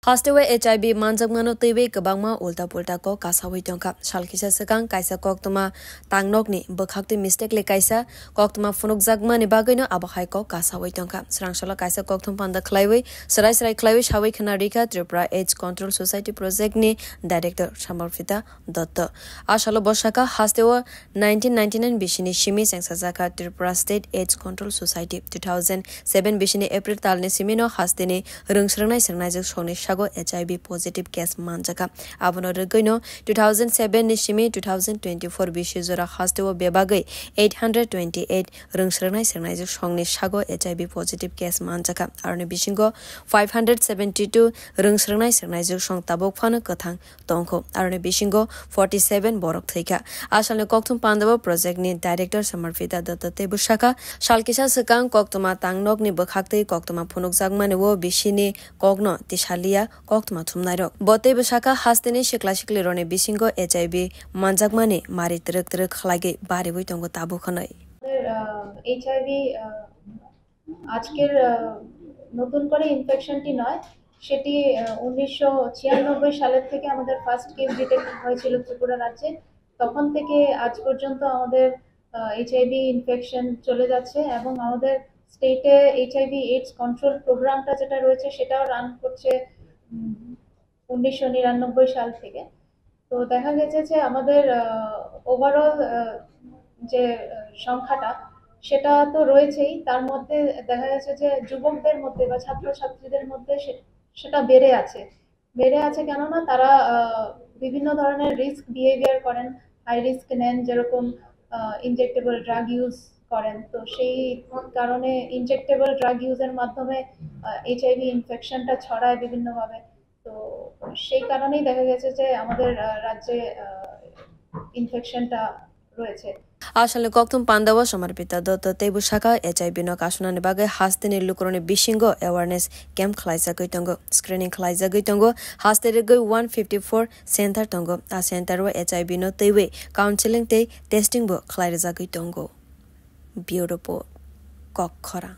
Hastewe HIV manjakmano tebe kabangma ulta pulta ko kasawi tongka shalkisa sekang kaisa koktoma tangnokni bakhakti mistake le kaisa koktoma funuk jagma ni bagaino abakhai ko kasawi tongka srangshala kaisa koktom panda khlaiwi sarai khlaiwi shawi khanarika Tripura AIDS Control Society project ni director Samarfita Dutta ashalo boshaka hastewe 1999 bishini shimi sengsajaka Tripura State AIDS Control Society 2007 bishini April talne simino hasteni rungsrangnai sangnai jak shoni HIV positive case manjaka abono regoino 2007 ni shimi 2024 bishizora hastewo bebagai 828 rungsrangnai sangnai jak shongni shago HIV positive case manjaka arne bishingo 572 rungsrangnai sangnai jak shong tabok phano kathang tongkho arne bishingo 47 borok thaika asalne kokthum pandava project ni director Samarfita Dutta bushaka shalkisa sekang koktoma tangnok ni bakhakte koktoma phunuk jagmane wo bishini kogno tishalia koktoma thumnairo bote bashaka hastene shikla shikli rone bisingo HIV manjakmane mari trek khlage bare boi tongo tabu khonai HIV আজকের নতুন করে ইনফেকশনটি নয় সেটি 1996 সালের থেকে আমাদের first case detect হয়েছিল ত্রিপুরা রাজ্যে তখন থেকে আজ পর্যন্ত আমাদের HIV ইনফেকশন চলে যাচ্ছে এবং আমাদের স্টেটে HIV এইডস কন্ট্রোল প্রোগ্রামটা যেটা রয়েছে সেটাও রান করছে 1999 সাল থেকে তো দেখা গেছে যে আমাদের ওভারঅল যে সংখ্যাটা সেটা তো রয়েছেই তার মধ্যে দেখা যাচ্ছে যে যুবকদের মধ্যে বা ছাত্রছাত্রীদের মধ্যে সেটা বেড়ে আছে কেননা তারা বিভিন্ন ধরনের রিস্ক বিহেভিয়ার করেন হাই রিস্ক নেন যেরকম ইনজেক্টেবল ড্রাগ ইউজ করেন তো সেই কারণে ইনজেক্টেবল ড্রাগ ইউজের মাধ্যমে HIV ইনফেকশনটা ছড়ায় বিভিন্নভাবে তো সেই কারণেই দেখা গেছে যে আমাদের রাজ্যে ইনফেকশনটা রয়েছে Ashale koktum pandawa Samarfita Dutta bushaka HIV no kasuna bagai hasteni lukrone bishingo awareness camp khlaisa goitongo screening khlaisa goitongo hasteri goi 154 center tongo a center wa HIV no teiwe counseling te testing bo khlaira goitongo beautiful kokhora